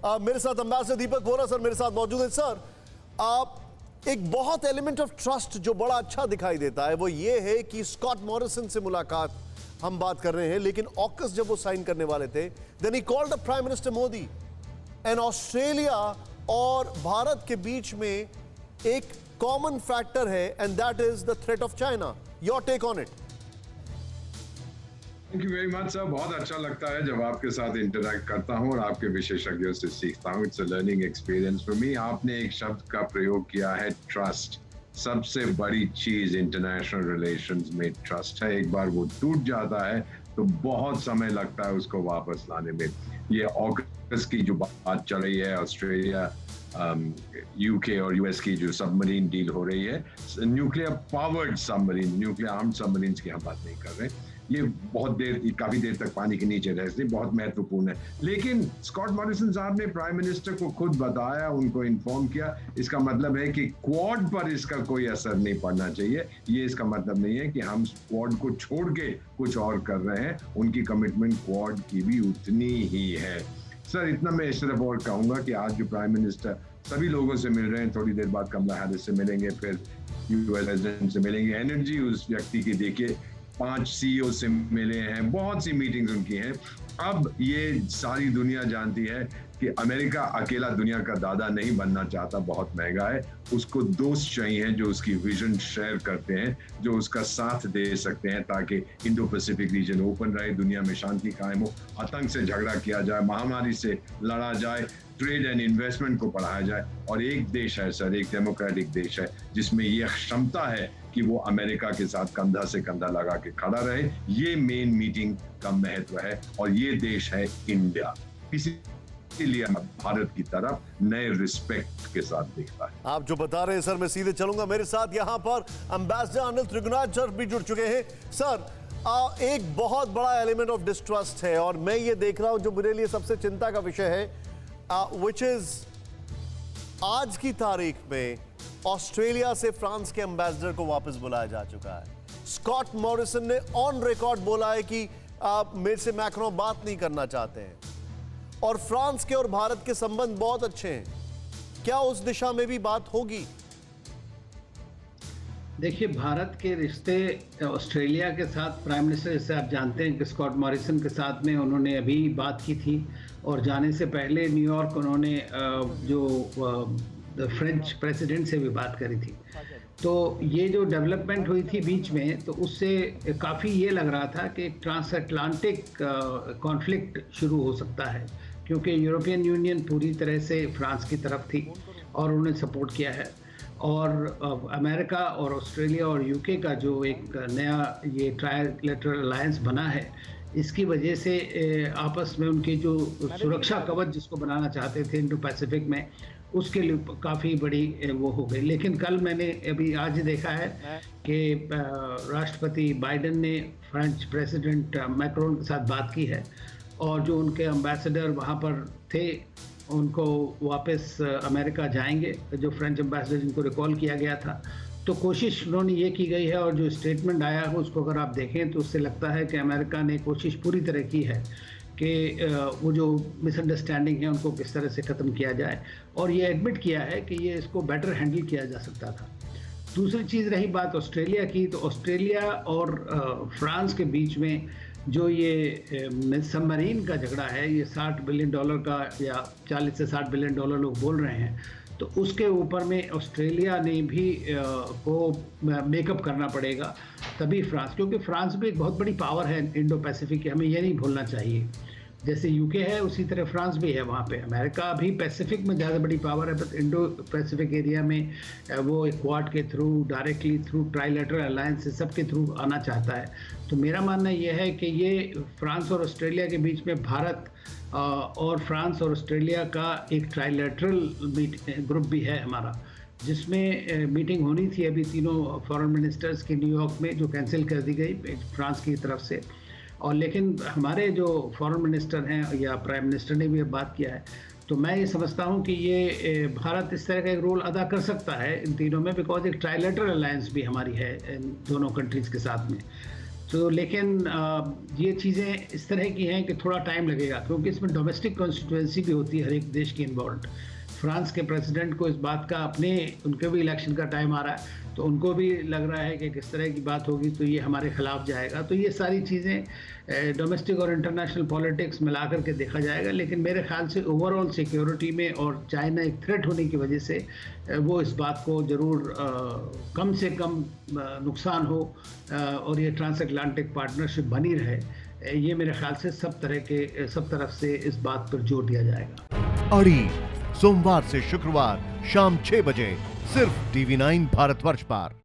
मेरे साथ अंबेसडर दीपक वोरा सर मेरे साथ मौजूद है। सर, एक बहुत एलिमेंट ऑफ ट्रस्ट जो बड़ा अच्छा दिखाई देता है वो ये है कि स्कॉट मॉरिसन से मुलाकात हम बात कर रहे हैं, लेकिन ऑकस जब वो साइन करने वाले थे, then he called the prime minister Modi and Australia और भारत के बीच में एक कॉमन फैक्टर है and that is the threat of China. Your take on it. Thank you very much sir. बहुत अच्छा लगता है जब आपके साथ इंटरैक्ट करता हूं और आपके विशेषज्ञों से सीखता हूं। It's a learning experience for me. आपने एक शब्द का प्रयोग किया है, ट्रस्ट। सबसे बड़ी चीज इंटरनेशनल रिलेशंस में ट्रस्ट है। एक बार वो टूट जाता है तो बहुत समय लगता है उसको वापस लाने में। ये ऑकस की जो बात चल रही है, ऑस्ट्रेलिया यूके और यूएस की जो सबमरीन डील हो रही है, nuclear powered submarine, nuclear armed submarines की हम बात नहीं कर रहे, ये काफी देर तक पानी के नीचे रह सकते, बहुत महत्वपूर्ण है। लेकिन स्कॉट मॉरिसन साहब ने प्राइम मिनिस्टर को खुद बताया, उनको इन्फॉर्म किया। इसका मतलब है कि क्वाड पर इसका कोई असर नहीं पड़ना चाहिए। ये इसका मतलब नहीं है कि हम क्वाड को छोड़ के कुछ और कर रहे हैं। उनकी कमिटमेंट क्वाड की भी उतनी ही है। सर, इतना मैं इस तरफ और कहूंगा कि आज जो प्राइम मिनिस्टर सभी लोगों से मिल रहे हैं, थोड़ी देर बाद कमला हैरिस से मिलेंगे, फिर यूएस प्रेसिडेंट से मिलेंगे। एनर्जी उस व्यक्ति की देखिए, 5 सीईओ से मिले हैं, बहुत सी मीटिंग्स उनकी हैं। अब ये सारी दुनिया जानती है कि अमेरिका अकेला दुनिया का दादा नहीं बनना चाहता, बहुत महंगा है। उसको दोस्त चाहिए जो उसकी विजन शेयर करते हैं, जो उसका साथ दे सकते हैं, ताकि इंडो पैसिफिक रीजन ओपन रहे, दुनिया में शांति कायम हो, आतंक से झगड़ा किया जाए, महामारी से लड़ा जाए, ट्रेड एंड इन्वेस्टमेंट को बढ़ाया जाए। और एक देश है सर, एक डेमोक्रेटिक देश है जिसमें ये क्षमता है कि वो अमेरिका के साथ कंधा से कंधा लगा के खड़ा रहे। ये मेन मीटिंग का महत्व है और ये देश है इंडिया। इसीलिए भारत की तरफ नए रिस्पेक्ट के साथ देखता है। आप जो बता रहे हैं सर, मैं सीधे चलूंगा। मेरे साथ यहाँ पर एम्बेसडर अनिल त्रिगुनाथ सर भी जुड़ चुके हैं। सर, एक बहुत बड़ा एलिमेंट ऑफ डिस्ट्रस्ट है और मैं ये देख रहा हूं जो मेरे लिए सबसे चिंता का विषय है, विच इज आज की तारीख में ऑस्ट्रेलिया से फ्रांस के एम्बेसडर को वापस बुलाया जा चुका है। स्कॉट मॉरिसन ने ऑन रिकॉर्ड बोला है कि मेरे से मैक्रो बात नहीं करना चाहते हैं और फ्रांस के और भारत के संबंध बहुत अच्छे हैं। क्या उस दिशा में भी बात होगी? देखिए, भारत के रिश्ते ऑस्ट्रेलिया के साथ प्राइम मिनिस्टर, जैसे आप जानते हैं कि स्कॉट मॉरिसन के साथ में उन्होंने अभी बात की थी और जाने से पहले न्यूयॉर्क उन्होंने जो फ्रेंच प्रेसिडेंट से भी बात करी थी। तो ये जो डेवलपमेंट हुई थी बीच में, तो उससे काफ़ी ये लग रहा था कि ट्रांस अटलांटिक कॉन्फ्लिक्ट शुरू हो सकता है, क्योंकि यूरोपियन यूनियन पूरी तरह से फ्रांस की तरफ थी और उन्होंने सपोर्ट किया है। और अमेरिका और ऑस्ट्रेलिया और यूके का जो एक नया ये ट्रायलैटरल अलायंस बना है, इसकी वजह से आपस में उनकी जो सुरक्षा कवच जिसको बनाना चाहते थे इंडो पैसिफिक में, उसके लिए काफ़ी बड़ी वो हो गई। लेकिन कल मैंने अभी आज देखा है कि राष्ट्रपति बाइडेन ने फ्रेंच प्रेसिडेंट मैक्रोन के साथ बात की है और जो उनके एम्बेसडर वहाँ पर थे उनको वापस अमेरिका जाएंगे, जो फ्रेंच एम्बेसडर जिनको रिकॉल किया गया था। तो कोशिश उन्होंने ये की गई है और जो स्टेटमेंट आया है उसको अगर आप देखें तो उससे लगता है कि अमेरिका ने कोशिश पूरी तरह की है कि वो जो मिसअंडरस्टैंडिंग है उनको किस तरह से ख़त्म किया जाए, और ये एडमिट किया है कि ये इसको बेटर हैंडल किया जा सकता था। दूसरी चीज़ रही बात ऑस्ट्रेलिया की, तो ऑस्ट्रेलिया और फ्रांस के बीच में जो ये सबमरीन का झगड़ा है, ये $60 बिलियन का या 40 से 60 बिलियन डॉलर लोग बोल रहे हैं, तो उसके ऊपर में ऑस्ट्रेलिया ने भी को मेकअप करना पड़ेगा तभी फ्रांस, क्योंकि फ्रांस भी एक बहुत बड़ी पावर है इंडो पैसिफिक की, हमें ये नहीं भूलना चाहिए। जैसे यूके है उसी तरह फ्रांस भी है वहाँ पे। अमेरिका भी पैसिफिक में ज़्यादा बड़ी पावर है, बट इंडो पैसिफिक एरिया में वो क्वाड के through, directly through trilateral alliance, सब के थ्रू आना चाहता है। तो मेरा मानना ये है कि ये फ्रांस और ऑस्ट्रेलिया के बीच में भारत और फ्रांस और ऑस्ट्रेलिया का एक ट्राइलैटरल ग्रुप भी है हमारा, जिसमें मीटिंग होनी थी अभी तीनों फॉरेन मिनिस्टर्स की न्यूयॉर्क में, जो कैंसिल कर दी गई फ्रांस की तरफ से। और लेकिन हमारे जो फॉरेन मिनिस्टर हैं या प्राइम मिनिस्टर ने भी अब बात किया है, तो मैं ये समझता हूँ कि ये भारत इस तरह का एक रोल अदा कर सकता है इन तीनों में, बिकॉज एक ट्राइलैटरल अलायंस भी हमारी है इन दोनों कंट्रीज़ के साथ में। तो लेकिन ये चीज़ें इस तरह की हैं कि थोड़ा टाइम लगेगा, क्योंकि इसमें डोमेस्टिक कॉन्स्टिट्यूएंसी भी होती है हर एक देश की इन्वॉल्व। फ्रांस के प्रेसिडेंट को इस बात का उनके भी इलेक्शन का टाइम आ रहा है, तो उनको भी लग रहा है कि किस तरह की बात होगी तो ये हमारे खिलाफ जाएगा। तो ये सारी चीज़ें डोमेस्टिक और इंटरनेशनल पॉलिटिक्स मिला करके देखा जाएगा, लेकिन मेरे ख्याल से ओवरऑल सिक्योरिटी में और चाइना एक थ्रेट होने की वजह से वो इस बात को ज़रूर कम से कम नुकसान हो और ये ट्रांस अटलांटिक पार्टनरशिप बनी रहे, ये मेरे ख्याल से सब तरफ से इस बात पर जोर दिया जाएगा। अड़ी सोमवार से शुक्रवार शाम 6 बजे सिर्फ TV9 भारतवर्ष पर।